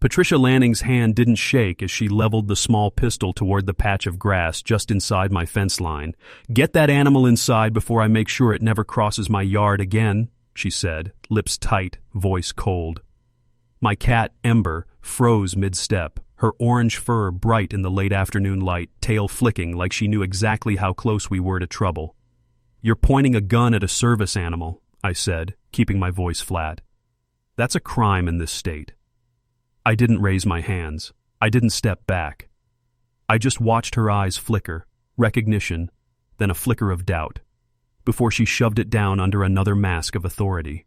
Patricia Lanning's hand didn't shake as she leveled the small pistol toward the patch of grass just inside my fence line. "Get that animal inside before I make sure it never crosses my yard again," she said, lips tight, voice cold. My cat, Ember, froze mid-step, her orange fur bright in the late afternoon light, tail flicking like she knew exactly how close we were to trouble. "You're pointing a gun at a service animal," I said, keeping my voice flat. "That's a crime in this state." I didn't raise my hands. I didn't step back. I just watched her eyes flicker, recognition, then a flicker of doubt, before she shoved it down under another mask of authority.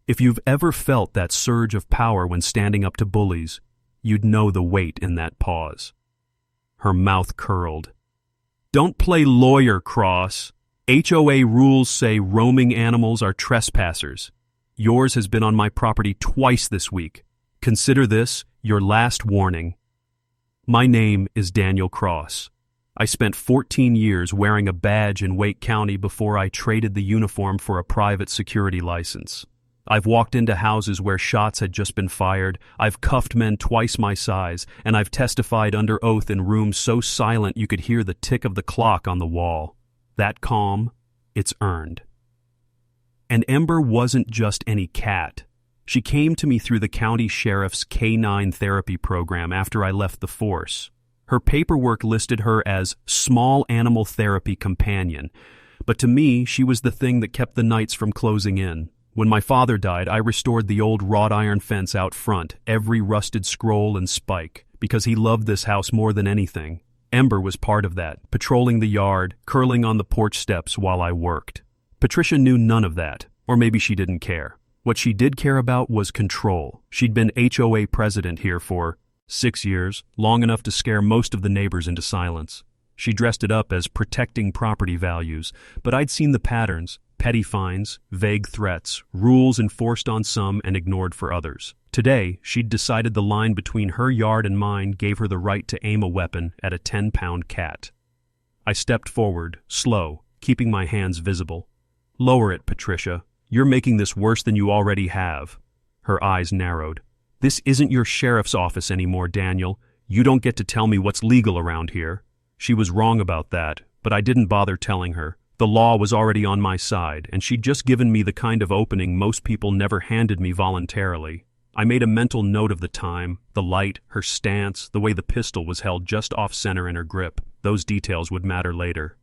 If you've ever felt that surge of power when standing up to bullies, you'd know the weight in that pause. Her mouth curled. "Don't play lawyer, Cross. HOA rules say roaming animals are trespassers. Yours has been on my property twice this week. Consider this your last warning." My name is Daniel Cross. I spent 14 years wearing a badge in Wake County before I traded the uniform for a private security license. I've walked into houses where shots had just been fired, I've cuffed men twice my size, and I've testified under oath in rooms so silent you could hear the tick of the clock on the wall. That calm, it's earned. And Ember wasn't just any cat. She came to me through the county sheriff's K-9 therapy program after I left the force. Her paperwork listed her as small animal therapy companion, but to me, she was the thing that kept the nights from closing in. When my father died, I restored the old wrought iron fence out front, every rusted scroll and spike, because he loved this house more than anything. Ember was part of that, patrolling the yard, curling on the porch steps while I worked. Patricia knew none of that, or maybe she didn't care. What she did care about was control. She'd been HOA president here for 6 years, long enough to scare most of the neighbors into silence. She dressed it up as protecting property values, but I'd seen the patterns: petty fines, vague threats, rules enforced on some and ignored for others. Today, she'd decided the line between her yard and mine gave her the right to aim a weapon at a 10-pound cat. I stepped forward, slow, keeping my hands visible. "Lower it, Patricia. You're making this worse than you already have." Her eyes narrowed. "This isn't your sheriff's office anymore, Daniel. You don't get to tell me what's legal around here." She was wrong about that, but I didn't bother telling her. The law was already on my side, and she'd just given me the kind of opening most people never handed me voluntarily. I made a mental note of the time, the light, her stance, the way the pistol was held just off-center in her grip. Those details would matter later.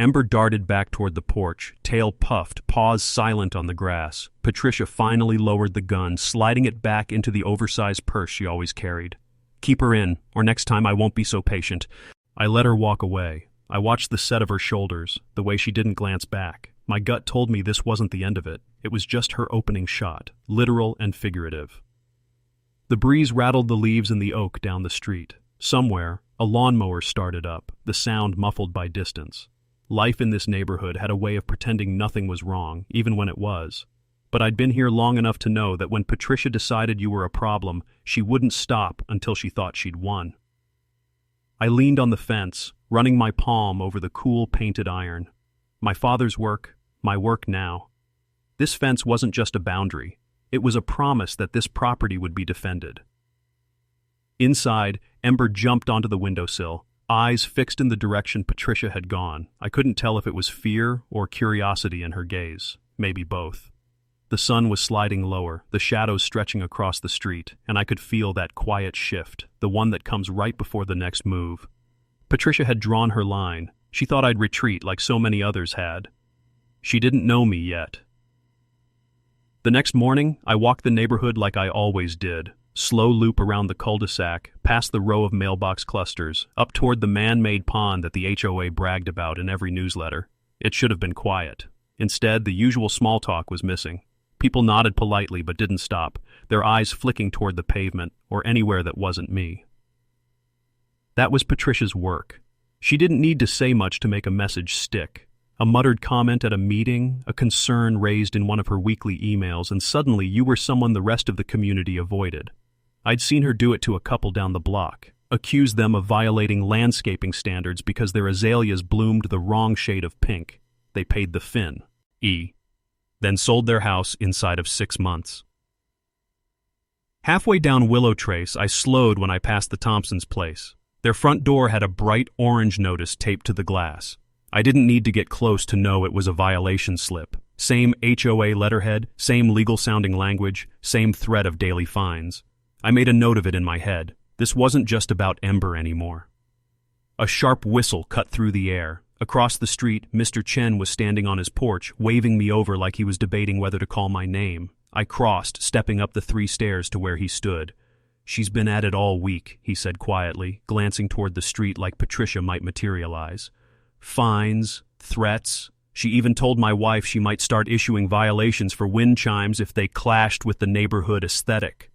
Ember darted back toward the porch, tail puffed, paws silent on the grass. Patricia finally lowered the gun, sliding it back into the oversized purse she always carried. "Keep her in, or next time I won't be so patient." I let her walk away. I watched the set of her shoulders, the way she didn't glance back. My gut told me this wasn't the end of it. It was just her opening shot, literal and figurative. The breeze rattled the leaves in the oak down the street. Somewhere, a lawnmower started up, the sound muffled by distance. Life in this neighborhood had a way of pretending nothing was wrong, even when it was. But I'd been here long enough to know that when Patricia decided you were a problem, she wouldn't stop until she thought she'd won. I leaned on the fence, running my palm over the cool painted iron. My father's work, my work now. This fence wasn't just a boundary. It was a promise that this property would be defended. Inside, Ember jumped onto the windowsill, eyes fixed in the direction Patricia had gone. I couldn't tell if it was fear or curiosity in her gaze, maybe both. The sun was sliding lower, the shadows stretching across the street, and I could feel that quiet shift, the one that comes right before the next move. Patricia had drawn her line. She thought I'd retreat like so many others had. She didn't know me yet. The next morning, I walked the neighborhood like I always did. Slow loop around the cul-de-sac, past the row of mailbox clusters, up toward the man-made pond that the HOA bragged about in every newsletter. It should have been quiet. Instead, the usual small talk was missing. People nodded politely but didn't stop, their eyes flicking toward the pavement or anywhere that wasn't me. That was Patricia's work. She didn't need to say much to make a message stick. A muttered comment at a meeting, a concern raised in one of her weekly emails, and suddenly you were someone the rest of the community avoided. I'd seen her do it to a couple down the block, accuse them of violating landscaping standards because their azaleas bloomed the wrong shade of pink. They paid the fin, then sold their house inside of 6 months. Halfway down Willow Trace, I slowed when I passed the Thompsons' place. Their front door had a bright orange notice taped to the glass. I didn't need to get close to know it was a violation slip. Same HOA letterhead, same legal-sounding language, same threat of daily fines. I made a note of it in my head. This wasn't just about Ember anymore. A sharp whistle cut through the air. Across the street, Mr. Chen was standing on his porch, waving me over like he was debating whether to call my name. I crossed, stepping up the 3 stairs to where he stood. "She's been at it all week," he said quietly, glancing toward the street like Patricia might materialize. "Fines, threats. She even told my wife she might start issuing violations for wind chimes if they clashed with the neighborhood aesthetic."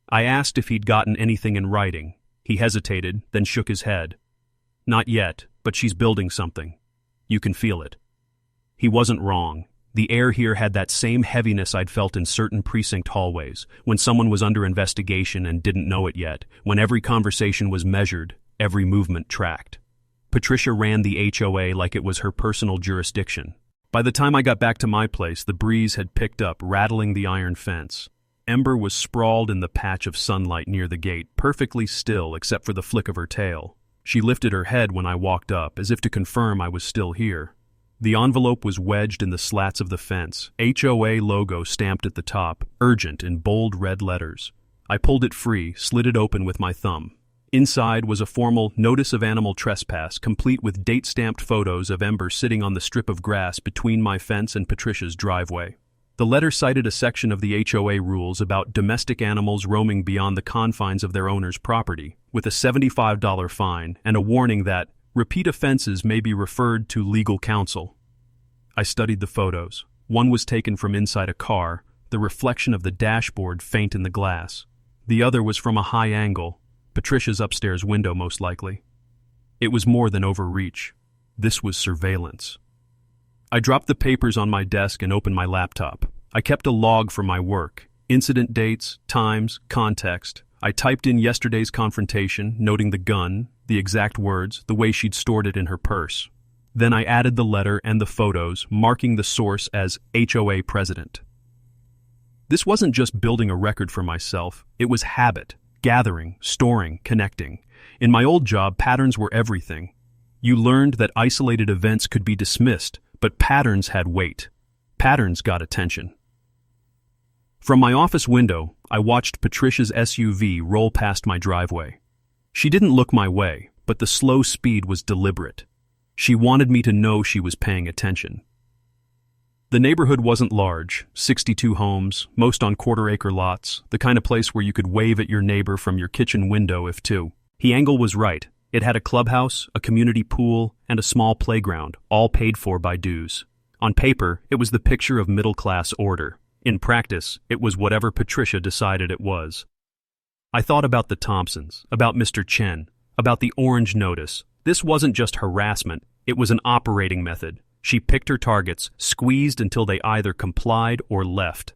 I asked if he'd gotten anything in writing. He hesitated, then shook his head. "Not yet, but she's building something. You can feel it." He wasn't wrong. The air here had that same heaviness I'd felt in certain precinct hallways, when someone was under investigation and didn't know it yet, when every conversation was measured, every movement tracked. Patricia ran the HOA like it was her personal jurisdiction. By the time I got back to my place, the breeze had picked up, rattling the iron fence. Ember was sprawled in the patch of sunlight near the gate, perfectly still except for the flick of her tail. She lifted her head when I walked up, as if to confirm I was still here. The envelope was wedged in the slats of the fence, HOA logo stamped at the top, urgent in bold red letters. I pulled it free, slid it open with my thumb. Inside was a formal notice of animal trespass, complete with date-stamped photos of Ember sitting on the strip of grass between my fence and Patricia's driveway. The letter cited a section of the HOA rules about domestic animals roaming beyond the confines of their owner's property, with a $75 fine and a warning that repeat offenses may be referred to legal counsel. I studied the photos. One was taken from inside a car, the reflection of the dashboard faint in the glass. The other was from a high angle, Patricia's upstairs window most likely. It was more than overreach. This was surveillance. I dropped the papers on my desk and opened my laptop. I kept a log for my work. Incident dates, times, context. I typed in yesterday's confrontation, noting the gun, the exact words, the way she'd stored it in her purse. Then I added the letter and the photos, marking the source as HOA president. This wasn't just building a record for myself. It was habit, gathering, storing, connecting. In my old job, patterns were everything. You learned that isolated events could be dismissed, but patterns had weight. Patterns got attention. From my office window, I watched Patricia's SUV roll past my driveway. She didn't look my way, but the slow speed was deliberate. She wanted me to know she was paying attention. The neighborhood wasn't large, 62 homes, most on quarter-acre lots, the kind of place where you could wave at your neighbor from your kitchen window if two. The angle was right. It had a clubhouse, a community pool, and a small playground, all paid for by dues. On paper, it was the picture of middle-class order. In practice, it was whatever Patricia decided it was. I thought about the Thompsons, about Mr. Chen, about the orange notice. This wasn't just harassment, it was an operating method. She picked her targets, squeezed until they either complied or left.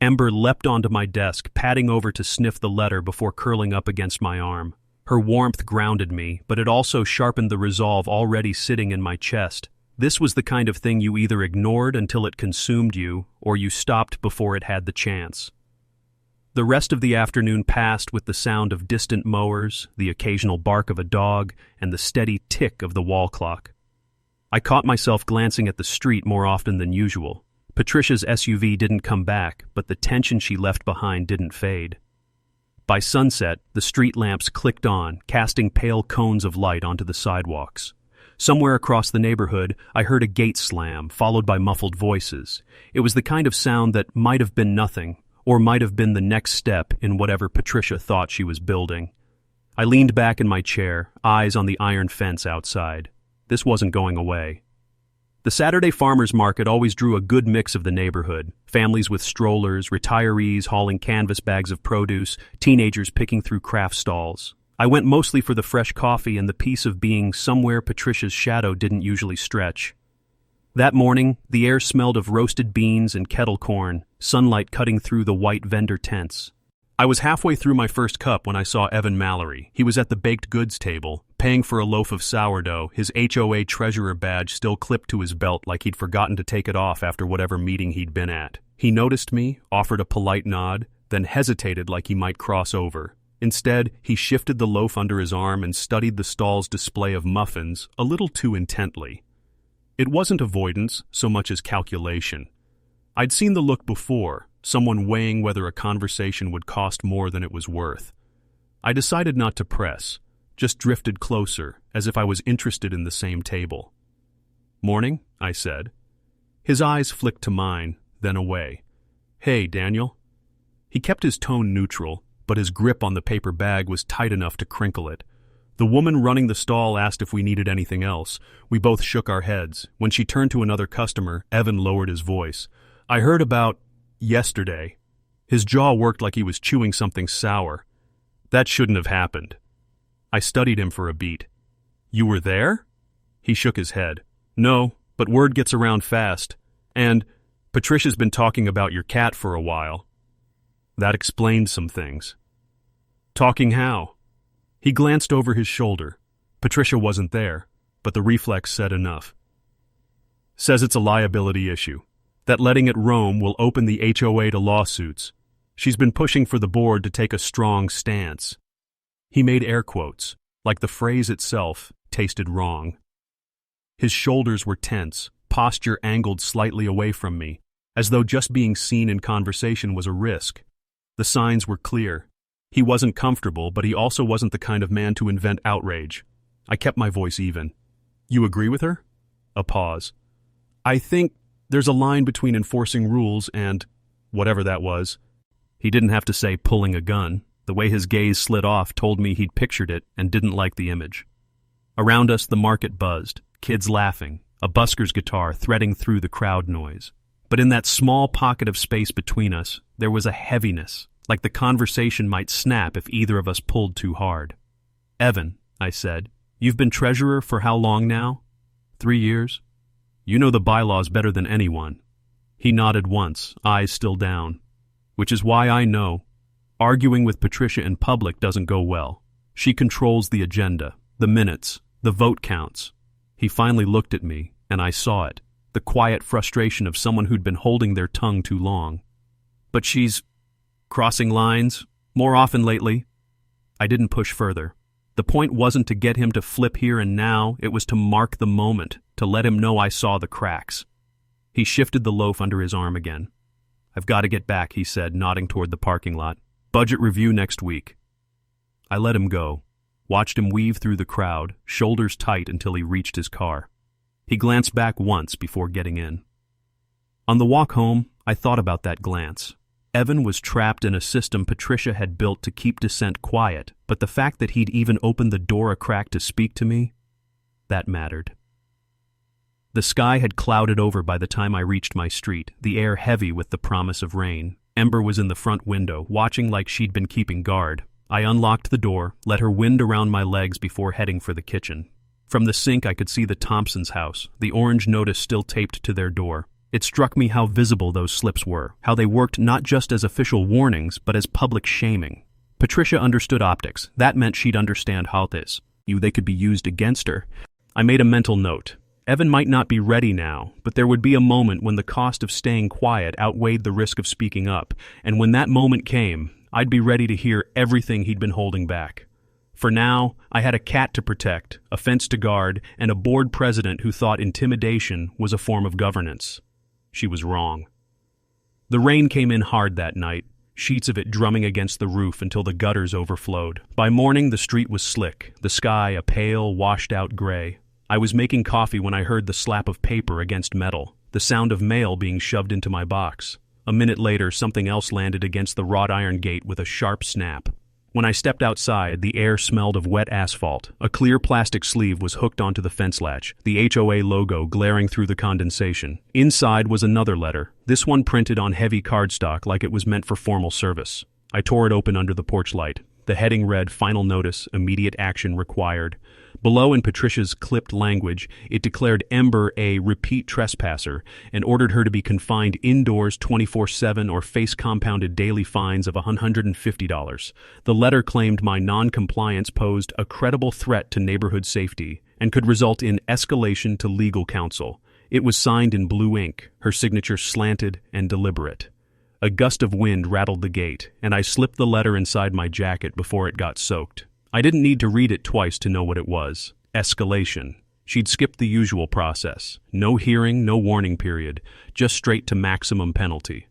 Ember leapt onto my desk, padding over to sniff the letter before curling up against my arm. Her warmth grounded me, but it also sharpened the resolve already sitting in my chest. This was the kind of thing you either ignored until it consumed you, or you stopped before it had the chance. The rest of the afternoon passed with the sound of distant mowers, the occasional bark of a dog, and the steady tick of the wall clock. I caught myself glancing at the street more often than usual. Patricia's SUV didn't come back, but the tension she left behind didn't fade. By sunset, the street lamps clicked on, casting pale cones of light onto the sidewalks. Somewhere across the neighborhood, I heard a gate slam, followed by muffled voices. It was the kind of sound that might have been nothing, or might have been the next step in whatever Patricia thought she was building. I leaned back in my chair, eyes on the iron fence outside. This wasn't going away. The Saturday farmers market always drew a good mix of the neighborhood. Families with strollers, retirees hauling canvas bags of produce, teenagers picking through craft stalls. I went mostly for the fresh coffee and the peace of being somewhere Patricia's shadow didn't usually stretch. That morning, the air smelled of roasted beans and kettle corn, sunlight cutting through the white vendor tents. I was halfway through my first cup when I saw Evan Mallory. He was at the baked goods table, paying for a loaf of sourdough, his HOA treasurer badge still clipped to his belt like he'd forgotten to take it off after whatever meeting he'd been at. He noticed me, offered a polite nod, then hesitated like he might cross over. Instead, he shifted the loaf under his arm and studied the stall's display of muffins a little too intently. It wasn't avoidance so much as calculation. I'd seen the look before, someone weighing whether a conversation would cost more than it was worth. I decided not to press, just drifted closer, as if I was interested in the same table. "Morning," I said. His eyes flicked to mine, then away. "Hey, Daniel." He kept his tone neutral, but his grip on the paper bag was tight enough to crinkle it. The woman running the stall asked if we needed anything else. We both shook our heads. When she turned to another customer, Evan lowered his voice. "I heard about yesterday." His jaw worked like he was chewing something sour. "That shouldn't have happened." I studied him for a beat. "You were there?" He shook his head. "No, but word gets around fast. And Patricia's been talking about your cat for a while." That explained some things. "Talking how?" He glanced over his shoulder. Patricia wasn't there, but the reflex said enough. "Says it's a liability issue. That letting it roam will open the HOA to lawsuits. She's been pushing for the board to take a strong stance." He made air quotes, like the phrase itself tasted wrong. His shoulders were tense, posture angled slightly away from me, as though just being seen in conversation was a risk. The signs were clear. He wasn't comfortable, but he also wasn't the kind of man to invent outrage. I kept my voice even. "You agree with her?" A pause. "I think there's a line between enforcing rules and whatever that was." He didn't have to say pulling a gun. The way his gaze slid off told me he'd pictured it and didn't like the image. Around us, the market buzzed, kids laughing, a busker's guitar threading through the crowd noise. But in that small pocket of space between us, there was a heaviness, like the conversation might snap if either of us pulled too hard. "Evan," I said, "you've been treasurer for how long now?" 3 years. "You know the bylaws better than anyone." He nodded once, eyes still down. "Which is why I know. Arguing with Patricia in public doesn't go well. She controls the agenda, the minutes, the vote counts." He finally looked at me, and I saw it, the quiet frustration of someone who'd been holding their tongue too long. "But she's crossing lines more often lately." I didn't push further. The point wasn't to get him to flip here and now, it was to mark the moment, to let him know I saw the cracks. He shifted the loaf under his arm again. "I've got to get back," he said, nodding toward the parking lot. "Budget review next week." I let him go, watched him weave through the crowd, shoulders tight until he reached his car. He glanced back once before getting in. On the walk home, I thought about that glance. Evan was trapped in a system Patricia had built to keep dissent quiet, but the fact that he'd even opened the door a crack to speak to me, that mattered. The sky had clouded over by the time I reached my street, the air heavy with the promise of rain. Ember was in the front window, watching like she'd been keeping guard. I unlocked the door, let her wind around my legs before heading for the kitchen. From the sink I could see the Thompsons' house, the orange notice still taped to their door. It struck me how visible those slips were, how they worked not just as official warnings, but as public shaming. Patricia understood optics. That meant she'd understand how they could be used against her. I made a mental note. Evan might not be ready now, but there would be a moment when the cost of staying quiet outweighed the risk of speaking up, and when that moment came, I'd be ready to hear everything he'd been holding back. For now, I had a cat to protect, a fence to guard, and a board president who thought intimidation was a form of governance. She was wrong. The rain came in hard that night, sheets of it drumming against the roof until the gutters overflowed. By morning, the street was slick, the sky a pale, washed-out gray. I was making coffee when I heard the slap of paper against metal, the sound of mail being shoved into my box. A minute later, something else landed against the wrought iron gate with a sharp snap. When I stepped outside, the air smelled of wet asphalt. A clear plastic sleeve was hooked onto the fence latch, the HOA logo glaring through the condensation. Inside was another letter, this one printed on heavy cardstock like it was meant for formal service. I tore it open under the porch light. The heading read, "Final notice, immediate action required." Below, in Patricia's clipped language, it declared Ember a repeat trespasser and ordered her to be confined indoors 24/7 or face compounded daily fines of $150. The letter claimed my non-compliance posed a credible threat to neighborhood safety and could result in escalation to legal counsel. It was signed in blue ink, her signature slanted and deliberate. A gust of wind rattled the gate, and I slipped the letter inside my jacket before it got soaked. I didn't need to read it twice to know what it was. Escalation. She'd skipped the usual process. No hearing, no warning period, just straight to maximum penalty.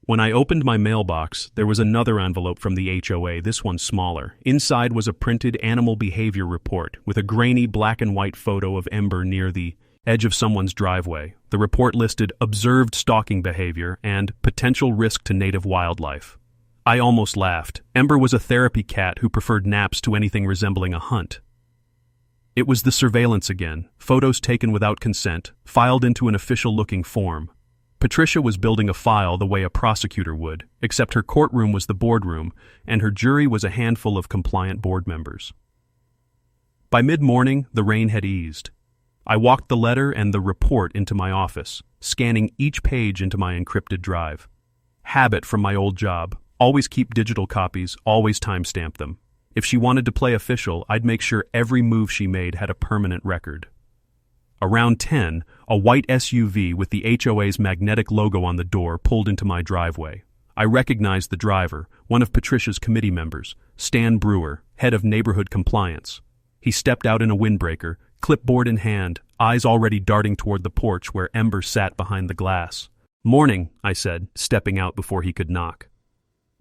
When I opened my mailbox, there was another envelope from the HOA, this one smaller. Inside was a printed animal behavior report with a grainy black and white photo of Ember near the edge of someone's driveway. The report listed observed stalking behavior and potential risk to native wildlife. I almost laughed. Ember was a therapy cat who preferred naps to anything resembling a hunt. It was the surveillance again, photos taken without consent, filed into an official-looking form. Patricia was building a file the way a prosecutor would, except her courtroom was the boardroom, and her jury was a handful of compliant board members. By mid-morning, the rain had eased. I walked the letter and the report into my office, scanning each page into my encrypted drive. Habit from my old job. Always keep digital copies, always timestamp them. If she wanted to play official, I'd make sure every move she made had a permanent record. Around 10, a white SUV with the HOA's magnetic logo on the door pulled into my driveway. I recognized the driver, one of Patricia's committee members, Stan Brewer, head of neighborhood compliance. He stepped out in a windbreaker, clipboard in hand, eyes already darting toward the porch where Ember sat behind the glass. "Morning," I said, stepping out before he could knock.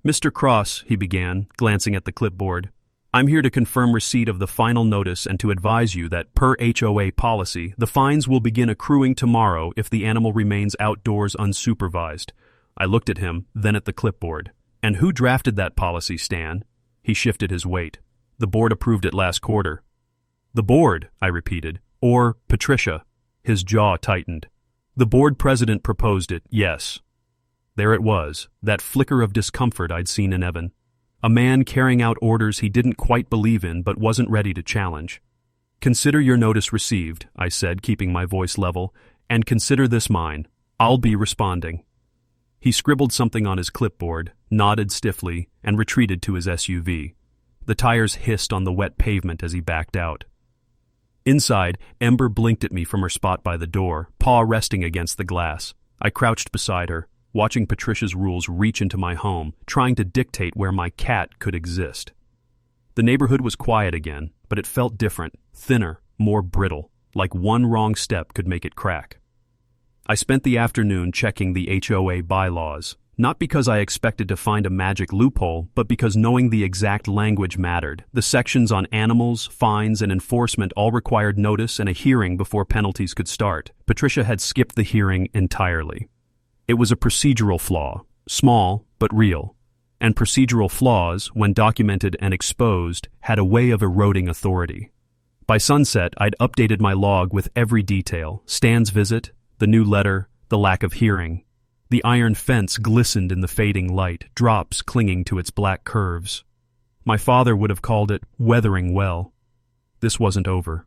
"Mr. Cross," he began, glancing at the clipboard, "I'm here to confirm receipt of the final notice and to advise you that, per HOA policy, the fines will begin accruing tomorrow if the animal remains outdoors unsupervised." I looked at him, then at the clipboard. "And who drafted that policy, Stan?" He shifted his weight. "The board approved it last quarter." "The board," I repeated. "Or Patricia." His jaw tightened. "The board president proposed it, yes." There it was, that flicker of discomfort I'd seen in Evan. A man carrying out orders he didn't quite believe in but wasn't ready to challenge. "Consider your notice received," I said, keeping my voice level, "and consider this mine. I'll be responding." He scribbled something on his clipboard, nodded stiffly, and retreated to his SUV. The tires hissed on the wet pavement as he backed out. Inside, Ember blinked at me from her spot by the door, paw resting against the glass. I crouched beside her, watching Patricia's rules reach into my home, trying to dictate where my cat could exist. The neighborhood was quiet again, but it felt different, thinner, more brittle, like one wrong step could make it crack. I spent the afternoon checking the HOA bylaws, not because I expected to find a magic loophole, but because knowing the exact language mattered. The sections on animals, fines, and enforcement all required notice and a hearing before penalties could start. Patricia had skipped the hearing entirely. It was a procedural flaw, small but real. And procedural flaws, when documented and exposed, had a way of eroding authority. By sunset, I'd updated my log with every detail: Stan's visit, the new letter, the lack of hearing. The iron fence glistened in the fading light, drops clinging to its black curves. My father would have called it weathering well. This wasn't over.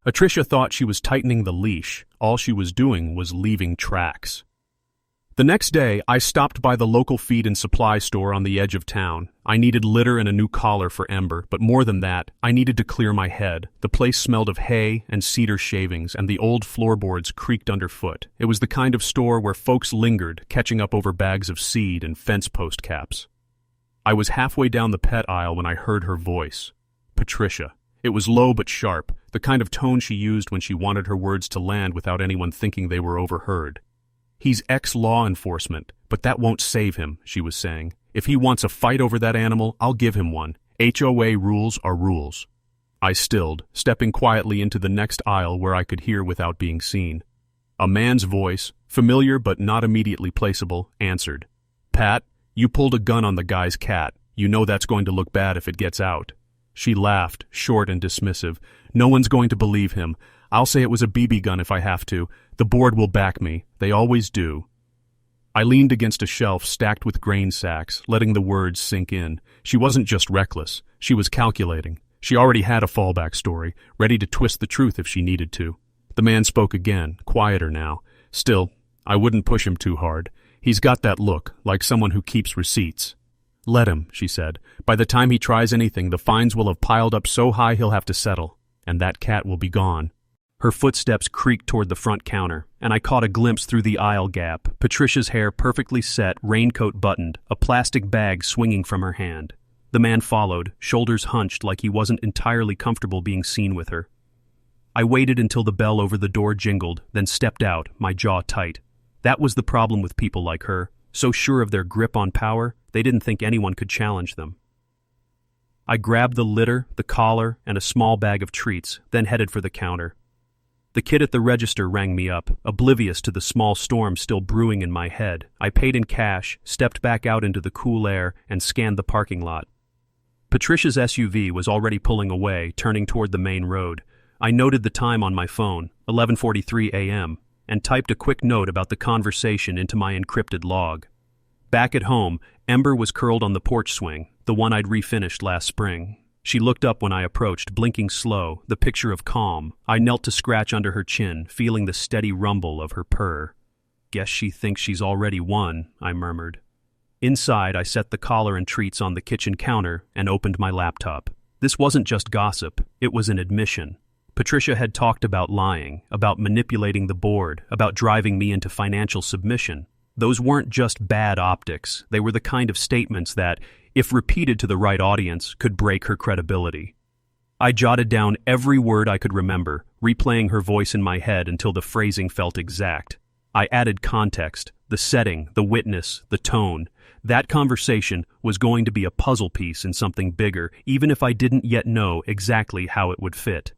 Patricia thought she was tightening the leash. All she was doing was leaving tracks. The next day, I stopped by the local feed and supply store on the edge of town. I needed litter and a new collar for Ember, but more than that, I needed to clear my head. The place smelled of hay and cedar shavings, and the old floorboards creaked underfoot. It was the kind of store where folks lingered, catching up over bags of seed and fence post caps. I was halfway down the pet aisle when I heard her voice. Patricia. It was low but sharp, the kind of tone she used when she wanted her words to land without anyone thinking they were overheard. "He's ex-law enforcement, but that won't save him," she was saying. "If he wants a fight over that animal, I'll give him one. HOA rules are rules." I stilled, stepping quietly into the next aisle where I could hear without being seen. A man's voice, familiar but not immediately placeable, answered. "Pat, you pulled a gun on the guy's cat. You know that's going to look bad if it gets out." She laughed, short and dismissive. "No one's going to believe him. I'll say it was a BB gun if I have to. The board will back me. They always do." I leaned against a shelf stacked with grain sacks, letting the words sink in. She wasn't just reckless. She was calculating. She already had a fallback story, ready to twist the truth if she needed to. The man spoke again, quieter now. Still, I wouldn't push him too hard. He's got that look, like someone who keeps receipts. "Let him," she said. "By the time he tries anything, the fines will have piled up so high he'll have to settle, and that cat will be gone." Her footsteps creaked toward the front counter, and I caught a glimpse through the aisle gap, Patricia's hair perfectly set, raincoat buttoned, a plastic bag swinging from her hand. The man followed, shoulders hunched like he wasn't entirely comfortable being seen with her. I waited until the bell over the door jingled, then stepped out, my jaw tight. That was the problem with people like her, so sure of their grip on power, they didn't think anyone could challenge them. I grabbed the litter, the collar, and a small bag of treats, then headed for the counter. The kid at the register rang me up, oblivious to the small storm still brewing in my head. I paid in cash, stepped back out into the cool air, and scanned the parking lot. Patricia's SUV was already pulling away, turning toward the main road. I noted the time on my phone, 11:43 a.m., and typed a quick note about the conversation into my encrypted log. Back at home, Ember was curled on the porch swing, the one I'd refinished last spring. She looked up when I approached, blinking slow, the picture of calm. I knelt to scratch under her chin, feeling the steady rumble of her purr. "Guess she thinks she's already won," I murmured. Inside, I set the collar and treats on the kitchen counter and opened my laptop. This wasn't just gossip, it was an admission. Patricia had talked about lying, about manipulating the board, about driving me into financial submission. Those weren't just bad optics, they were the kind of statements that, if repeated to the right audience, could break her credibility. I jotted down every word I could remember, replaying her voice in my head until the phrasing felt exact. I added context, the setting, the witness, the tone. That conversation was going to be a puzzle piece in something bigger, even if I didn't yet know exactly how it would fit.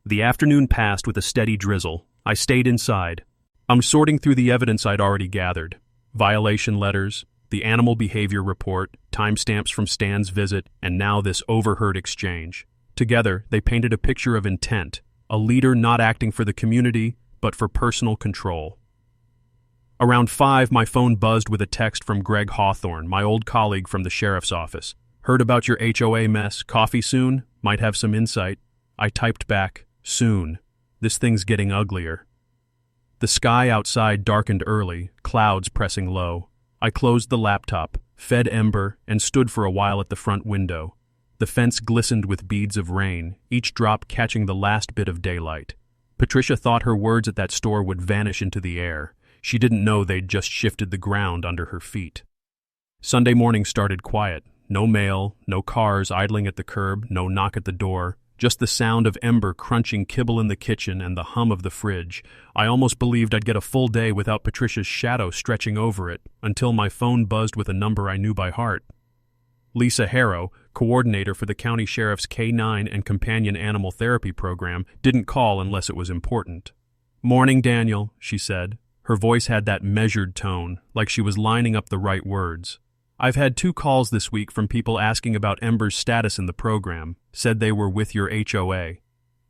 The afternoon passed with a steady drizzle. I stayed inside. I'm sorting through the evidence I'd already gathered. Violation letters, the animal behavior report, timestamps from Stan's visit, and now this overheard exchange. Together, they painted a picture of intent, a leader not acting for the community, but for personal control. Around 5, my phone buzzed with a text from Greg Hawthorne, my old colleague from the sheriff's office. "Heard about your HOA mess. Coffee soon? Might have some insight." I typed back, "Soon. This thing's getting uglier." The sky outside darkened early, clouds pressing low. I closed the laptop, fed Ember, and stood for a while at the front window. The fence glistened with beads of rain, each drop catching the last bit of daylight. Patricia thought her words at that store would vanish into the air. She didn't know they'd just shifted the ground under her feet. Sunday morning started quiet. No mail, no cars idling at the curb, no knock at the door. Just the sound of Ember crunching kibble in the kitchen and the hum of the fridge. I almost believed I'd get a full day without Patricia's shadow stretching over it, until my phone buzzed with a number I knew by heart. Lisa Harrow, coordinator for the county sheriff's K-9 and companion animal therapy program, didn't call unless it was important. "Morning, Daniel," she said. Her voice had that measured tone, like she was lining up the right words. "I've had 2 calls this week from people asking about Ember's status in the program, said they were with your HOA.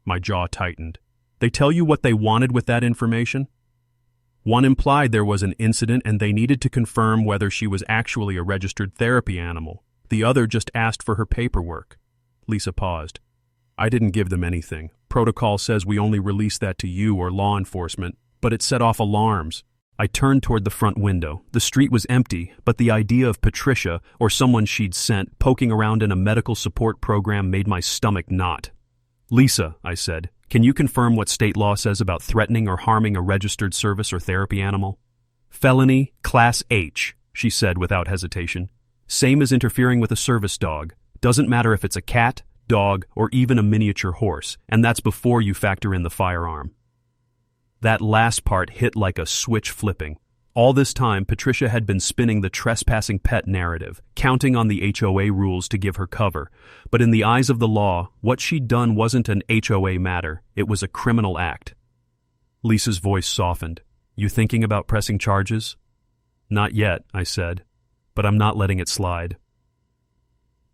My jaw tightened. They tell you what they wanted with that information? One implied there was an incident and they needed to confirm whether she was actually a registered therapy animal. The other just asked for her paperwork. Lisa paused. I didn't give them anything. Protocol says we only release that to you or law enforcement, but it set off alarms. I turned toward the front window. The street was empty, but the idea of Patricia, or someone she'd sent, poking around in a medical support program made my stomach knot. Lisa, I said, can you confirm what state law says about threatening or harming a registered service or therapy animal? Felony, Class H, she said without hesitation. Same as interfering with a service dog. Doesn't matter if it's a cat, dog, or even a miniature horse, and that's before you factor in the firearm. That last part hit like a switch flipping. All this time, Patricia had been spinning the trespassing pet narrative, counting on the HOA rules to give her cover. But in the eyes of the law, what she'd done wasn't an HOA matter, it was a criminal act. Lisa's voice softened. You thinking about pressing charges? Not yet, I said, but I'm not letting it slide.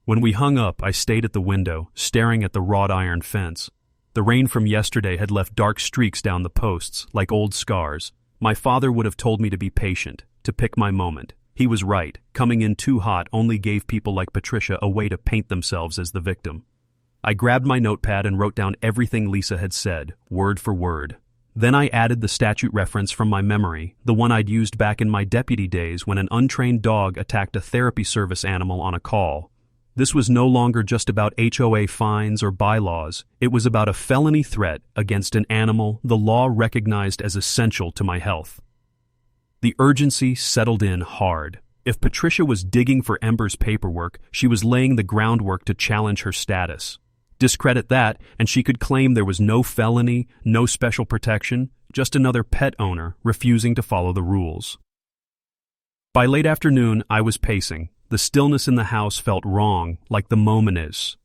When we hung up, I stayed at the window, staring at the wrought iron fence. The rain from yesterday had left dark streaks down the posts, like old scars. My father would have told me to be patient, to pick my moment. He was right. Coming in too hot only gave people like Patricia a way to paint themselves as the victim. I grabbed my notepad and wrote down everything Lisa had said, word for word. Then I added the statute reference from my memory, the one I'd used back in my deputy days when an untrained dog attacked a therapy service animal on a call. This was no longer just about HOA fines or bylaws. It was about a felony threat against an animal the law recognized as essential to my health. The urgency settled in hard. If Patricia was digging for Ember's paperwork, she was laying the groundwork to challenge her status. Discredit that, and she could claim there was no felony, no special protection, just another pet owner refusing to follow the rules. By late afternoon, I was pacing. The stillness in the house felt wrong, like the moment is.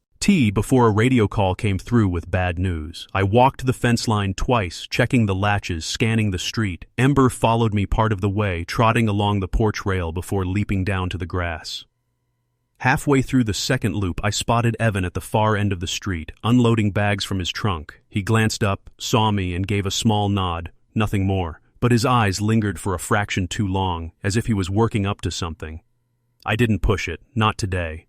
Before a radio call came through with bad news. I walked the fence line twice, checking the latches, scanning the street. Ember followed me part of the way, trotting along the porch rail before leaping down to the grass. Halfway through the second loop, I spotted Evan at the far end of the street, unloading bags from his trunk. He glanced up, saw me, and gave a small nod, nothing more, but his eyes lingered for a fraction too long, as if he was working up to something. I didn't push it, not today.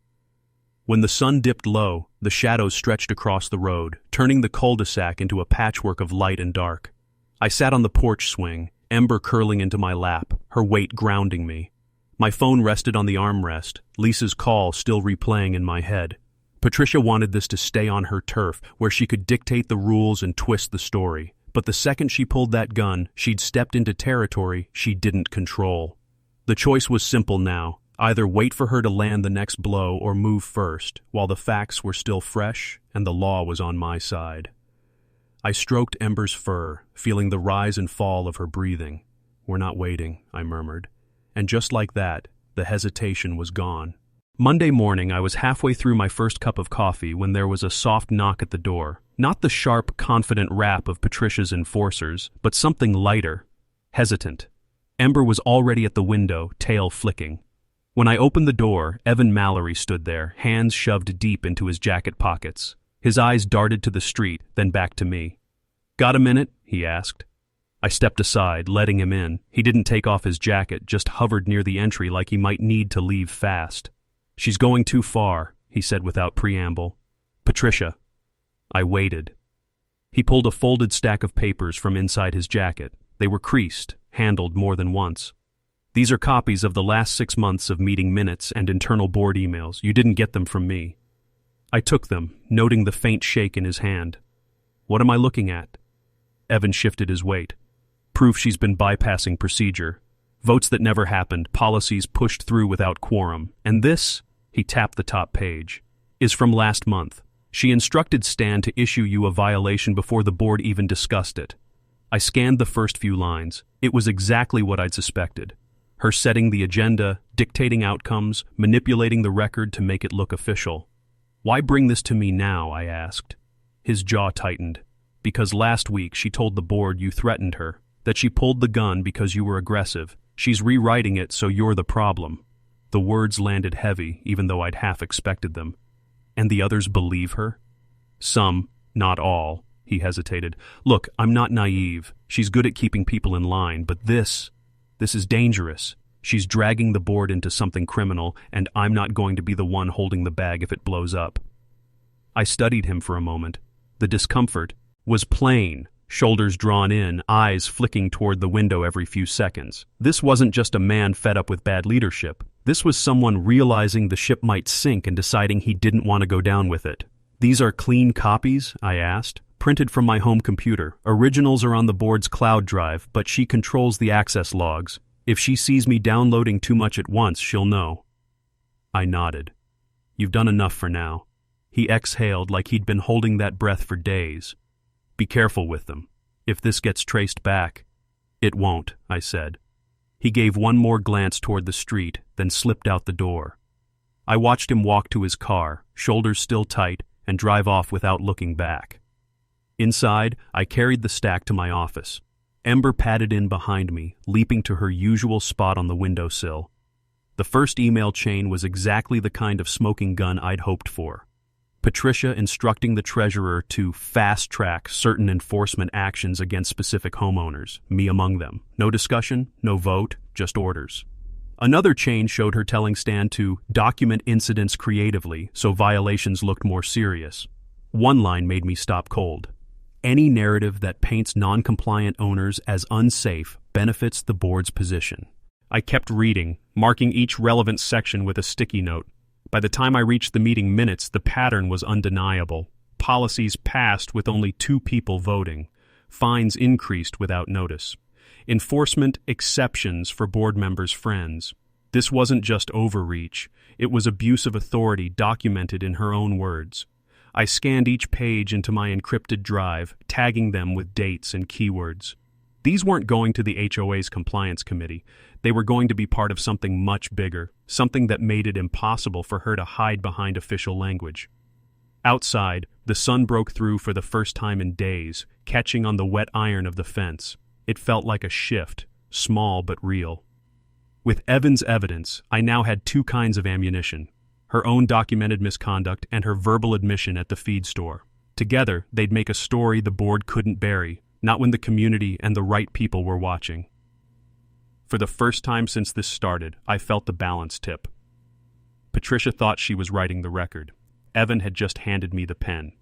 When the sun dipped low, the shadows stretched across the road, turning the cul-de-sac into a patchwork of light and dark. I sat on the porch swing, Ember curling into my lap, her weight grounding me. My phone rested on the armrest, Lisa's call still replaying in my head. Patricia wanted this to stay on her turf, where she could dictate the rules and twist the story. But the second she pulled that gun, she'd stepped into territory she didn't control. The choice was simple now. Either wait for her to land the next blow or move first, while the facts were still fresh and the law was on my side. I stroked Ember's fur, feeling the rise and fall of her breathing. "We're not waiting," I murmured. And just like that, the hesitation was gone. Monday morning, I was halfway through my first cup of coffee when there was a soft knock at the door. Not the sharp, confident rap of Patricia's enforcers, but something lighter, hesitant. Ember was already at the window, tail flicking. When I opened the door, Evan Mallory stood there, hands shoved deep into his jacket pockets. His eyes darted to the street, then back to me. "Got a minute?" he asked. I stepped aside, letting him in. He didn't take off his jacket, just hovered near the entry like he might need to leave fast. "She's going too far," he said without preamble. "Patricia." I waited. He pulled a folded stack of papers from inside his jacket. They were creased, handled more than once. "These are copies of the last 6 months of meeting minutes and internal board emails. You didn't get them from me." I took them, noting the faint shake in his hand. "What am I looking at?" Evan shifted his weight. "Proof she's been bypassing procedure. Votes that never happened, policies pushed through without quorum. And this," he tapped the top page, "is from last month. She instructed Stan to issue you a violation before the board even discussed it." I scanned the first few lines. It was exactly what I'd suspected. Her setting the agenda, dictating outcomes, manipulating the record to make it look official. "Why bring this to me now?" I asked. His jaw tightened. "Because last week she told the board you threatened her, that she pulled the gun because you were aggressive. She's rewriting it so you're the problem." The words landed heavy, even though I'd half expected them. "And the others believe her?" "Some, not all," he hesitated. "Look, I'm not naive. She's good at keeping people in line, but this is dangerous. She's dragging the board into something criminal, and I'm not going to be the one holding the bag if it blows up." I studied him for a moment. The discomfort was plain, shoulders drawn in, eyes flicking toward the window every few seconds. This wasn't just a man fed up with bad leadership. This was someone realizing the ship might sink and deciding he didn't want to go down with it. "These are clean copies?" I asked. "Printed from my home computer. Originals are on the board's cloud drive, but she controls the access logs. If she sees me downloading too much at once, she'll know." I nodded. "You've done enough for now." He exhaled like he'd been holding that breath for days. "Be careful with them. If this gets traced back—" "It won't," I said. He gave one more glance toward the street, then slipped out the door. I watched him walk to his car, shoulders still tight, and drive off without looking back. Inside, I carried the stack to my office. Ember padded in behind me, leaping to her usual spot on the windowsill. The first email chain was exactly the kind of smoking gun I'd hoped for. Patricia instructing the treasurer to fast-track certain enforcement actions against specific homeowners, me among them. No discussion, no vote, just orders. Another chain showed her telling Stan to document incidents creatively so violations looked more serious. One line made me stop cold. "Any narrative that paints non-compliant owners as unsafe benefits the board's position." I kept reading, marking each relevant section with a sticky note. By the time I reached the meeting minutes, the pattern was undeniable. Policies passed with only 2 people voting. Fines increased without notice. Enforcement exceptions for board members' friends. This wasn't just overreach. It was abuse of authority documented in her own words. I scanned each page into my encrypted drive, tagging them with dates and keywords. These weren't going to the HOA's compliance committee. They were going to be part of something much bigger, something that made it impossible for her to hide behind official language. Outside, the sun broke through for the first time in days, catching on the wet iron of the fence. It felt like a shift, small but real. With Evan's evidence, I now had 2 kinds of ammunition: her own documented misconduct and her verbal admission at the feed store. Together, they'd make a story the board couldn't bury, not when the community and the right people were watching. For the first time since this started, I felt the balance tip. Patricia thought she was writing the record. Evan had just handed me the pen.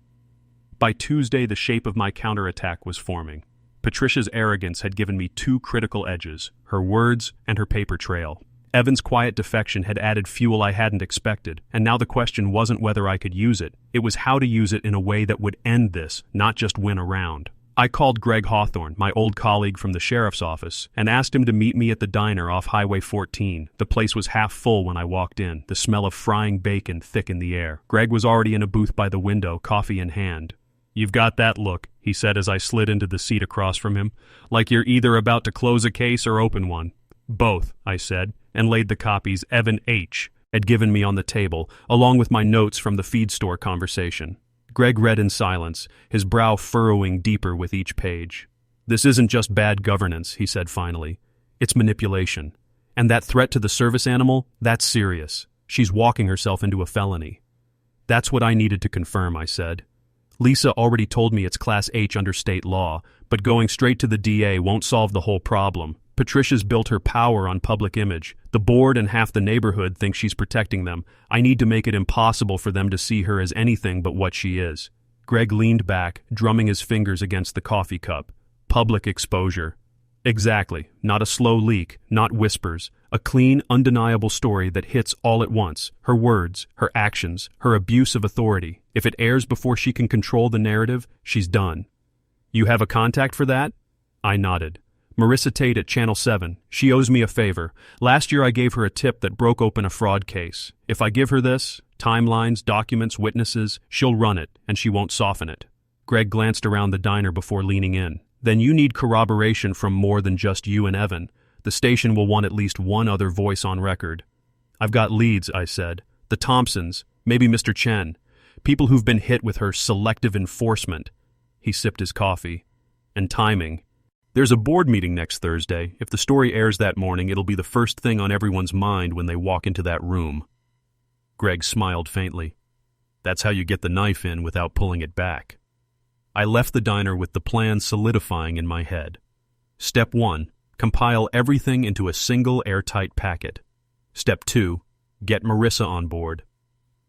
By Tuesday, the shape of my counterattack was forming. Patricia's arrogance had given me 2 critical edges: her words and her paper trail. Evan's quiet defection had added fuel I hadn't expected, and now the question wasn't whether I could use it. It was how to use it in a way that would end this, not just win a round. I called Greg Hawthorne, my old colleague from the sheriff's office, and asked him to meet me at the diner off Highway 14. The place was half full when I walked in, the smell of frying bacon thick in the air. Greg was already in a booth by the window, coffee in hand. "You've got that look," he said as I slid into the seat across from him, "like you're either about to close a case or open one." "Both," I said, and laid the copies Evan H. had given me on the table, along with my notes from the feed store conversation. Greg read in silence, his brow furrowing deeper with each page. "This isn't just bad governance," he said finally. "It's manipulation. And that threat to the service animal, that's serious. She's walking herself into a felony." "That's what I needed to confirm," I said. "Lisa already told me it's Class H under state law, but going straight to the DA won't solve the whole problem. Patricia's built her power on public image. The board and half the neighborhood think she's protecting them. I need to make it impossible for them to see her as anything but what she is." Greg leaned back, drumming his fingers against the coffee cup. "Public exposure." "Exactly. Not a slow leak, not whispers. A clean, undeniable story that hits all at once. Her words, her actions, her abuse of authority. If it airs before she can control the narrative, she's done." "You have a contact for that?" I nodded. "Marissa Tate at Channel 7. She owes me a favor. Last year I gave her a tip that broke open a fraud case. If I give her this, timelines, documents, witnesses, she'll run it, and she won't soften it." Greg glanced around the diner before leaning in. "Then you need corroboration from more than just you and Evan. The station will want at least one other voice on record." "I've got leads," I said. "The Thompsons, maybe Mr. Chen. People who've been hit with her selective enforcement." He sipped his coffee. "And timing. There's a board meeting next Thursday. If the story airs that morning, it'll be the first thing on everyone's mind when they walk into that room." Greg smiled faintly. "That's how you get the knife in without pulling it back." I left the diner with the plan solidifying in my head. Step 1, compile everything into a single airtight packet. Step 2, get Marissa on board.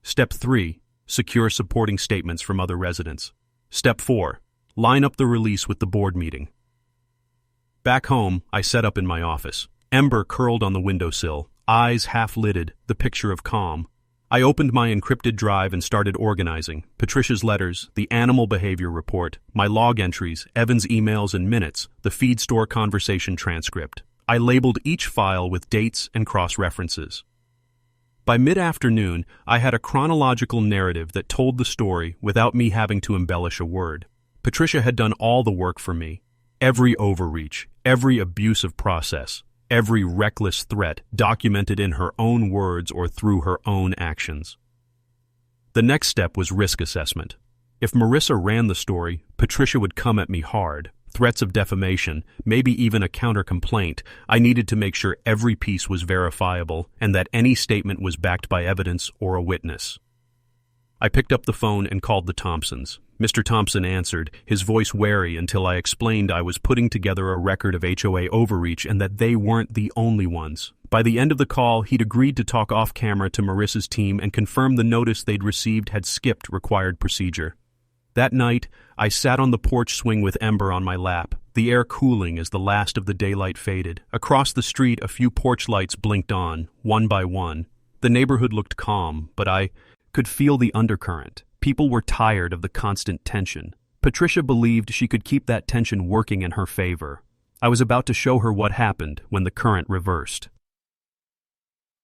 Step 3, secure supporting statements from other residents. Step 4, line up the release with the board meeting. Back home, I set up in my office. Ember curled on the windowsill, eyes half-lidded, the picture of calm. I opened my encrypted drive and started organizing. Patricia's letters, the animal behavior report, my log entries, Evan's emails and minutes, the feed store conversation transcript. I labeled each file with dates and cross-references. By mid-afternoon, I had a chronological narrative that told the story without me having to embellish a word. Patricia had done all the work for me. Every overreach, every abusive process, every reckless threat documented in her own words or through her own actions. The next step was risk assessment. If Marissa ran the story, Patricia would come at me hard. Threats of defamation, maybe even a counter-complaint. I needed to make sure every piece was verifiable and that any statement was backed by evidence or a witness. I picked up the phone and called the Thompsons. Mr. Thompson answered, his voice wary until I explained I was putting together a record of HOA overreach and that they weren't the only ones. By the end of the call, he'd agreed to talk off-camera to Marissa's team and confirm the notice they'd received had skipped required procedure. That night, I sat on the porch swing with Ember on my lap, the air cooling as the last of the daylight faded. Across the street, a few porch lights blinked on, one by one. The neighborhood looked calm, but I could feel the undercurrent. People were tired of the constant tension. Patricia believed she could keep that tension working in her favor. I was about to show her what happened when the current reversed.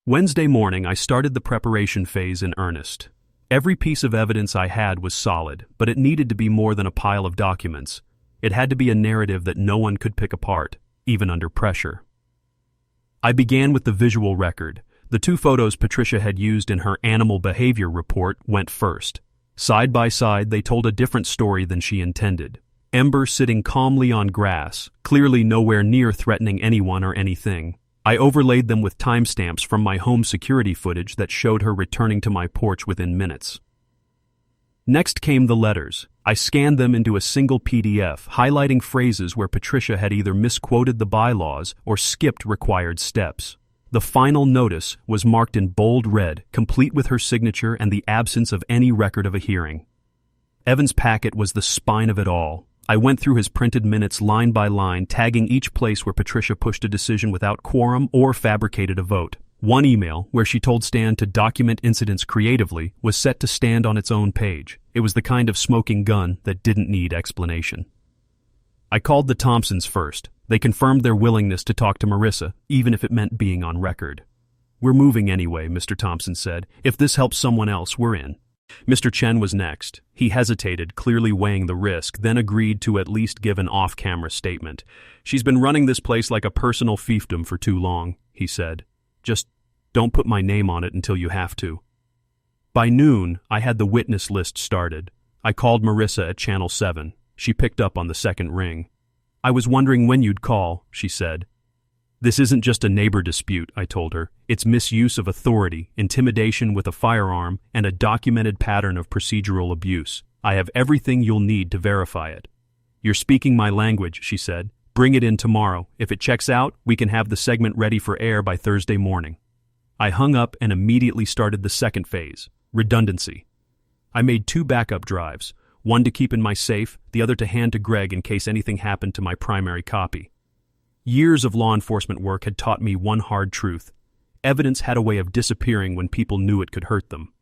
Wednesday morning, I started the preparation phase in earnest. Every piece of evidence I had was solid, but it needed to be more than a pile of documents. It had to be a narrative that no one could pick apart, even under pressure. I began with the visual record. The 2 photos Patricia had used in her animal behavior report went first. Side by side, they told a different story than she intended. Ember sitting calmly on grass, clearly nowhere near threatening anyone or anything. I overlaid them with timestamps from my home security footage that showed her returning to my porch within minutes. Next came the letters. I scanned them into a single PDF, highlighting phrases where Patricia had either misquoted the bylaws or skipped required steps. The final notice was marked in bold red, complete with her signature and the absence of any record of a hearing. Evan's packet was the spine of it all. I went through his printed minutes line by line, tagging each place where Patricia pushed a decision without quorum or fabricated a vote. One email, where she told Stan to document incidents creatively, was set to stand on its own page. It was the kind of smoking gun that didn't need explanation. I called the Thompsons first. They confirmed their willingness to talk to Marissa, even if it meant being on record. "We're moving anyway," Mr. Thompson said. "If this helps someone else, we're in." Mr. Chen was next. He hesitated, clearly weighing the risk, then agreed to at least give an off-camera statement. "She's been running this place like a personal fiefdom for too long," he said. "Just don't put my name on it until you have to." By noon, I had the witness list started. I called Marissa at Channel 7. She picked up on the second ring. "I was wondering when you'd call," she said. "This isn't just a neighbor dispute," I told her. "It's misuse of authority, intimidation with a firearm, and a documented pattern of procedural abuse. I have everything you'll need to verify it." "You're speaking my language," she said. "Bring it in tomorrow. If it checks out, we can have the segment ready for air by Thursday morning." I hung up and immediately started the second phase, redundancy. I made 2 backup drives, one to keep in my safe, the other to hand to Greg in case anything happened to my primary copy. Years of law enforcement work had taught me one hard truth. Evidence had a way of disappearing when people knew it could hurt them.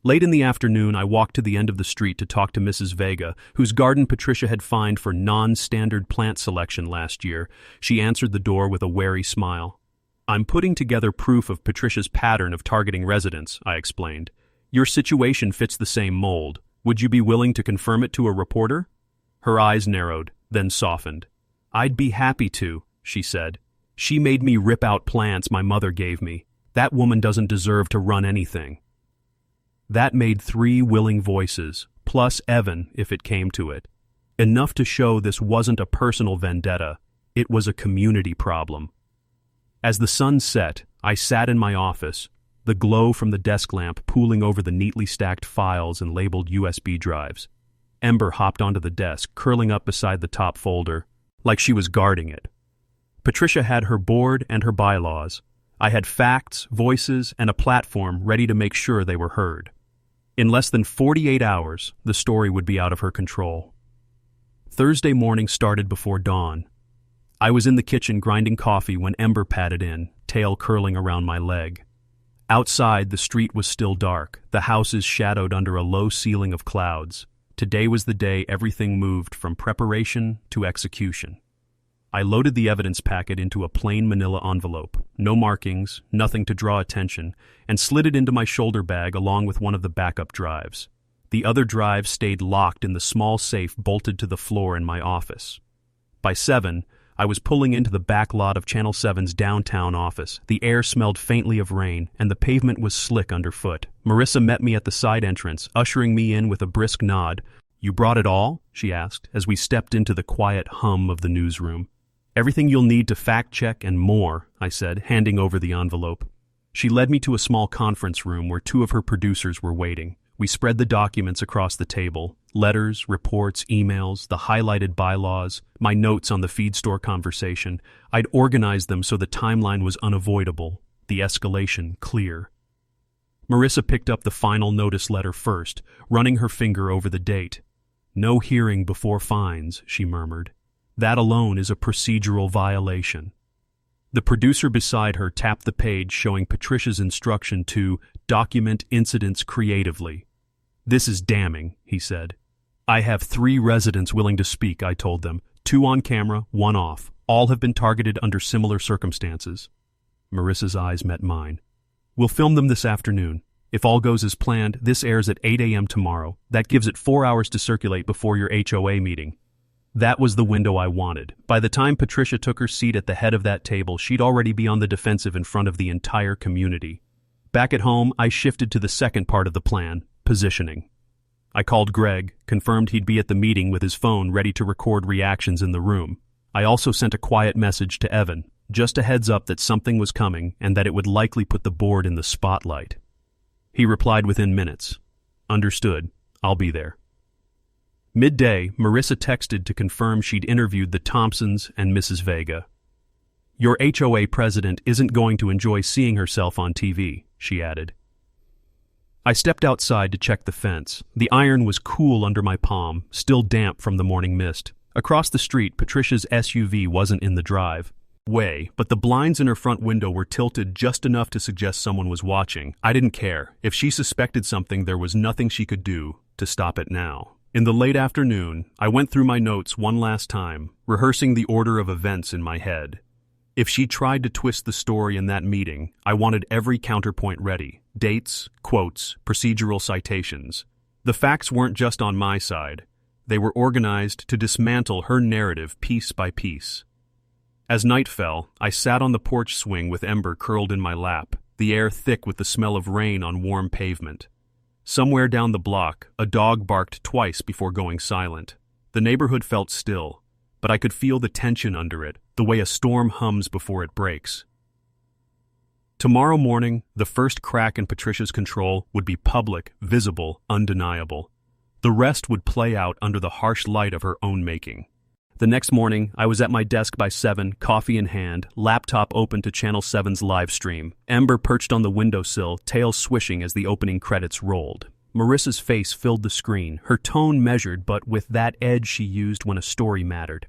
Late in the afternoon, I walked to the end of the street to talk to Mrs. Vega, whose garden Patricia had fined for non-standard plant selection last year. She answered the door with a wary smile. "I'm putting together proof of Patricia's pattern of targeting residents," I explained. "Your situation fits the same mold. Would you be willing to confirm it to a reporter?" Her eyes narrowed, then softened. "I'd be happy to," she said. "She made me rip out plants my mother gave me. That woman doesn't deserve to run anything." That made 3 willing voices, plus Evan if it came to it. Enough to show this wasn't a personal vendetta, it was a community problem. As the sun set, I sat in my office, the glow from the desk lamp pooling over the neatly stacked files and labeled USB drives. Ember hopped onto the desk, curling up beside the top folder, like she was guarding it. Patricia had her board and her bylaws. I had facts, voices, and a platform ready to make sure they were heard. In less than 48 hours, the story would be out of her control. Thursday morning started before dawn. I was in the kitchen grinding coffee when Ember padded in, tail curling around my leg. Outside, the street was still dark, the houses shadowed under a low ceiling of clouds. Today was the day everything moved from preparation to execution. I loaded the evidence packet into a plain manila envelope, no markings, nothing to draw attention, and slid it into my shoulder bag along with one of the backup drives. The other drive stayed locked in the small safe bolted to the floor in my office. By 7, I was pulling into the back lot of Channel 7's downtown office. The air smelled faintly of rain, and the pavement was slick underfoot. Marissa met me at the side entrance, ushering me in with a brisk nod. "You brought it all?" she asked, as we stepped into the quiet hum of the newsroom. "Everything you'll need to fact-check and more," I said, handing over the envelope. She led me to a small conference room where 2 of her producers were waiting. We spread the documents across the table, letters, reports, emails, the highlighted bylaws, my notes on the feed store conversation. I'd organized them so the timeline was unavoidable, the escalation clear. Marissa picked up the final notice letter first, running her finger over the date. "No hearing before fines," she murmured. "That alone is a procedural violation." The producer beside her tapped the page showing Patricia's instruction to document incidents creatively. "This is damning," he said. "I have 3 residents willing to speak," I told them. 2 on camera, 1 off. All have been targeted under similar circumstances. Marissa's eyes met mine. "We'll film them this afternoon. If all goes as planned, this airs at 8 a.m. tomorrow. That gives it 4 hours to circulate before your HOA meeting." That was the window I wanted. By the time Patricia took her seat at the head of that table, she'd already be on the defensive in front of the entire community. Back at home, I shifted to the second part of the plan, positioning. I called Greg, confirmed he'd be at the meeting with his phone ready to record reactions in the room. I also sent a quiet message to Evan, just a heads up that something was coming and that it would likely put the board in the spotlight. He replied within minutes. "Understood. I'll be there." Midday, Marissa texted to confirm she'd interviewed the Thompsons and Mrs. Vega. "Your HOA president isn't going to enjoy seeing herself on TV," she added. I stepped outside to check the fence. The iron was cool under my palm, still damp from the morning mist. Across the street, Patricia's SUV wasn't in the driveway, but the blinds in her front window were tilted just enough to suggest someone was watching. I didn't care. If she suspected something, there was nothing she could do to stop it now. In the late afternoon, I went through my notes one last time, rehearsing the order of events in my head. If she tried to twist the story in that meeting, I wanted every counterpoint ready. Dates, quotes, procedural citations. The facts weren't just on my side. They were organized to dismantle her narrative piece by piece. As night fell, I sat on the porch swing with Ember curled in my lap, the air thick with the smell of rain on warm pavement. Somewhere down the block, a dog barked twice before going silent. The neighborhood felt still, but I could feel the tension under it, the way a storm hums before it breaks. Tomorrow morning, the first crack in Patricia's control would be public, visible, undeniable. The rest would play out under the harsh light of her own making. The next morning, I was at my desk by 7, coffee in hand, laptop open to Channel 7's live stream. Ember perched on the windowsill, tail swishing as the opening credits rolled. Marissa's face filled the screen, her tone measured but with that edge she used when a story mattered.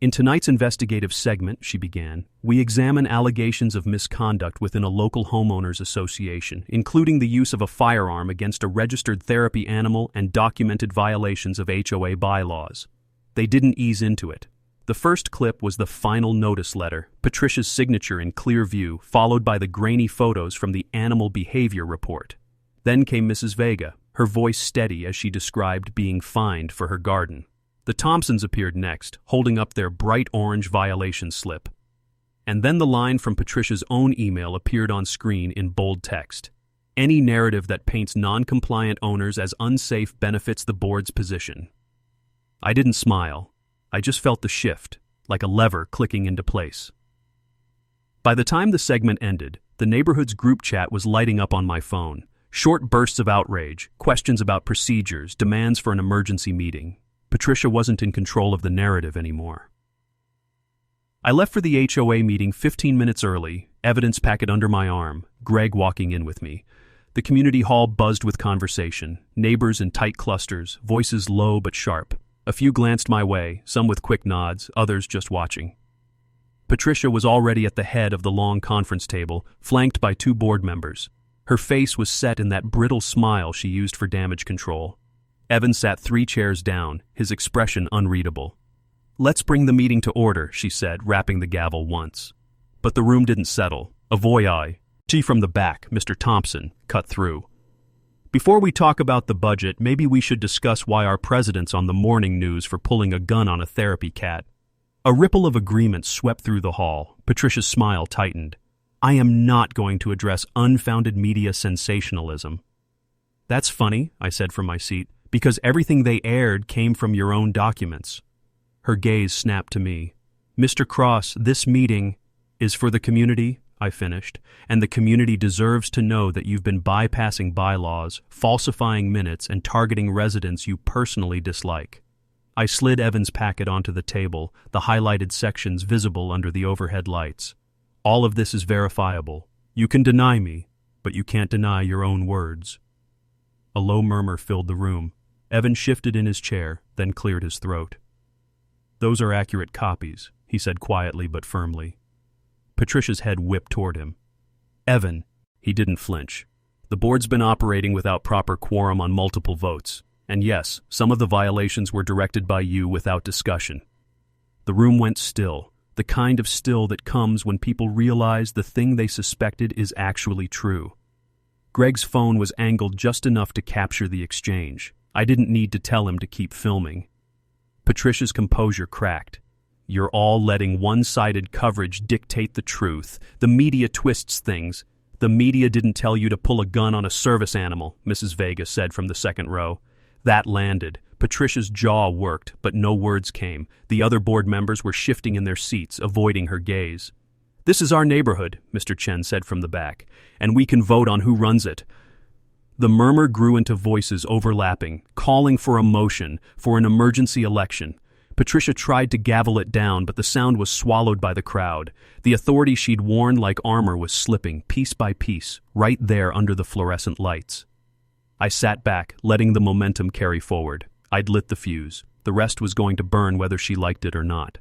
"In tonight's investigative segment," she began, "we examine allegations of misconduct within a local homeowners association, including the use of a firearm against a registered therapy animal and documented violations of HOA bylaws." They didn't ease into it. The first clip was the final notice letter, Patricia's signature in clear view, followed by the grainy photos from the animal behavior report. Then came Mrs. Vega, her voice steady as she described being fined for her garden. The Thompsons appeared next, holding up their bright orange violation slip. And then the line from Patricia's own email appeared on screen in bold text. "Any narrative that paints non-compliant owners as unsafe benefits the board's position." I didn't smile. I just felt the shift, like a lever clicking into place. By the time the segment ended, the neighborhood's group chat was lighting up on my phone. Short bursts of outrage, questions about procedures, demands for an emergency meeting. Patricia wasn't in control of the narrative anymore. I left for the HOA meeting 15 minutes early, evidence packet under my arm, Greg walking in with me. The community hall buzzed with conversation, neighbors in tight clusters, voices low but sharp. A few glanced my way, some with quick nods, others just watching. Patricia was already at the head of the long conference table, flanked by 2 board members. Her face was set in that brittle smile she used for damage control. Evan sat 3 chairs down, his expression unreadable. "Let's bring the meeting to order," she said, rapping the gavel once. But the room didn't settle. A voyeur, from the back, Mr. Thompson, cut through. "Before we talk about the budget, maybe we should discuss why our president's on the morning news for pulling a gun on a therapy cat." A ripple of agreement swept through the hall. Patricia's smile tightened. "I am not going to address unfounded media sensationalism." "That's funny," I said from my seat, "because everything they aired came from your own documents." Her gaze snapped to me. "Mr. Cross, this meeting is for the community," I finished, "and the community deserves to know that you've been bypassing bylaws, falsifying minutes, and targeting residents you personally dislike." I slid Evan's packet onto the table, the highlighted sections visible under the overhead lights. "All of this is verifiable. You can deny me, but you can't deny your own words." A low murmur filled the room. Evan shifted in his chair, then cleared his throat. "Those are accurate copies," he said quietly but firmly. Patricia's head whipped toward him. Evan. He didn't flinch. The board's been operating without proper quorum on multiple votes. And yes, some of the violations were directed by you without discussion. The room went still, the kind of still that comes when people realize the thing they suspected is actually true. Greg's phone was angled just enough to capture the exchange. I didn't need to tell him to keep filming. Patricia's composure cracked. You're all letting one-sided coverage dictate the truth. The media twists things. The media didn't tell you to pull a gun on a service animal, Mrs. Vega said from the second row. That landed. Patricia's jaw worked, but no words came. The other board members were shifting in their seats, avoiding her gaze. This is our neighborhood, Mr. Chen said from the back, and we can vote on who runs it. The murmur grew into voices overlapping, calling for a motion, for an emergency election. Patricia tried to gavel it down, but the sound was swallowed by the crowd. The authority she'd worn like armor was slipping, piece by piece, right there under the fluorescent lights. I sat back, letting the momentum carry forward. I'd lit the fuse. The rest was going to burn whether she liked it or not.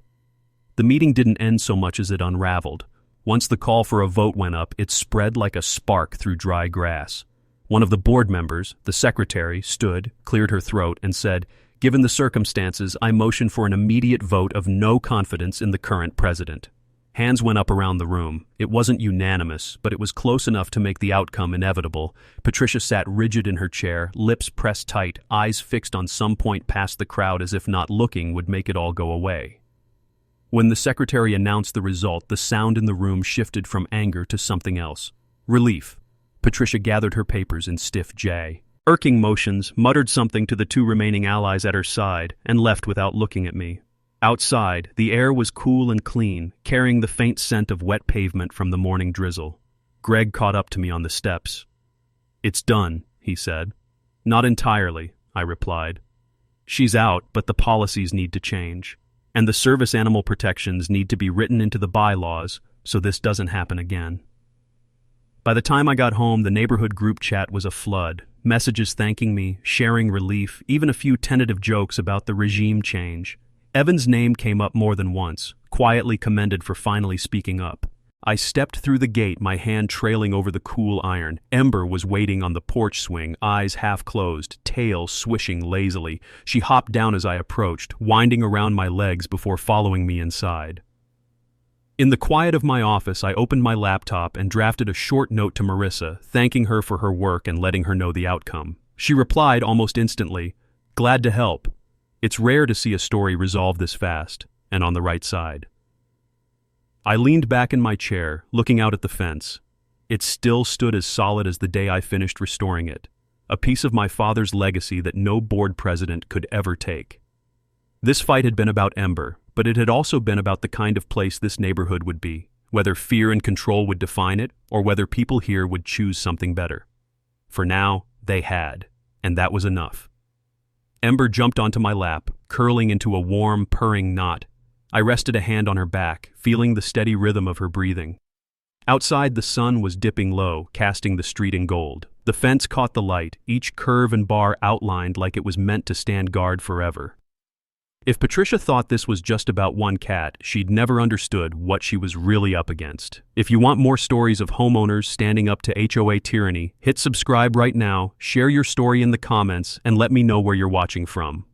The meeting didn't end so much as it unraveled. Once the call for a vote went up, it spread like a spark through dry grass. One of the board members, the secretary, stood, cleared her throat, and said, "Given the circumstances, I motion for an immediate vote of no confidence in the current president." Hands went up around the room. It wasn't unanimous, but it was close enough to make the outcome inevitable. Patricia sat rigid in her chair, lips pressed tight, eyes fixed on some point past the crowd as if not looking would make it all go away. When the secretary announced the result, the sound in the room shifted from anger to something else. Relief. Patricia gathered her papers in stiff J. Irking motions, muttered something to the two remaining allies at her side, and left without looking at me. Outside, the air was cool and clean, carrying the faint scent of wet pavement from the morning drizzle. Greg caught up to me on the steps. "It's done," he said. "Not entirely," I replied. "She's out, but the policies need to change. And the service animal protections need to be written into the bylaws so this doesn't happen again." By the time I got home, the neighborhood group chat was a flood. Messages thanking me, sharing relief, even a few tentative jokes about the regime change. Evan's name came up more than once, quietly commended for finally speaking up. I stepped through the gate, my hand trailing over the cool iron. Ember was waiting on the porch swing, eyes half closed, tail swishing lazily. She hopped down as I approached, winding around my legs before following me inside. In the quiet of my office, I opened my laptop and drafted a short note to Marissa, thanking her for her work and letting her know the outcome. She replied almost instantly, "Glad to help." It's rare to see a story resolve this fast, and on the right side. I leaned back in my chair, looking out at the fence. It still stood as solid as the day I finished restoring it, a piece of my father's legacy that no board president could ever take. This fight had been about Ember, but it had also been about the kind of place this neighborhood would be, whether fear and control would define it, or whether people here would choose something better. For now, they had, and that was enough. Ember jumped onto my lap, curling into a warm, purring knot. I rested a hand on her back, feeling the steady rhythm of her breathing. Outside, the sun was dipping low, casting the street in gold. The fence caught the light, each curve and bar outlined like it was meant to stand guard forever. If Patricia thought this was just about one cat, she'd never understood what she was really up against. If you want more stories of homeowners standing up to HOA tyranny, hit subscribe right now, share your story in the comments, and let me know where you're watching from.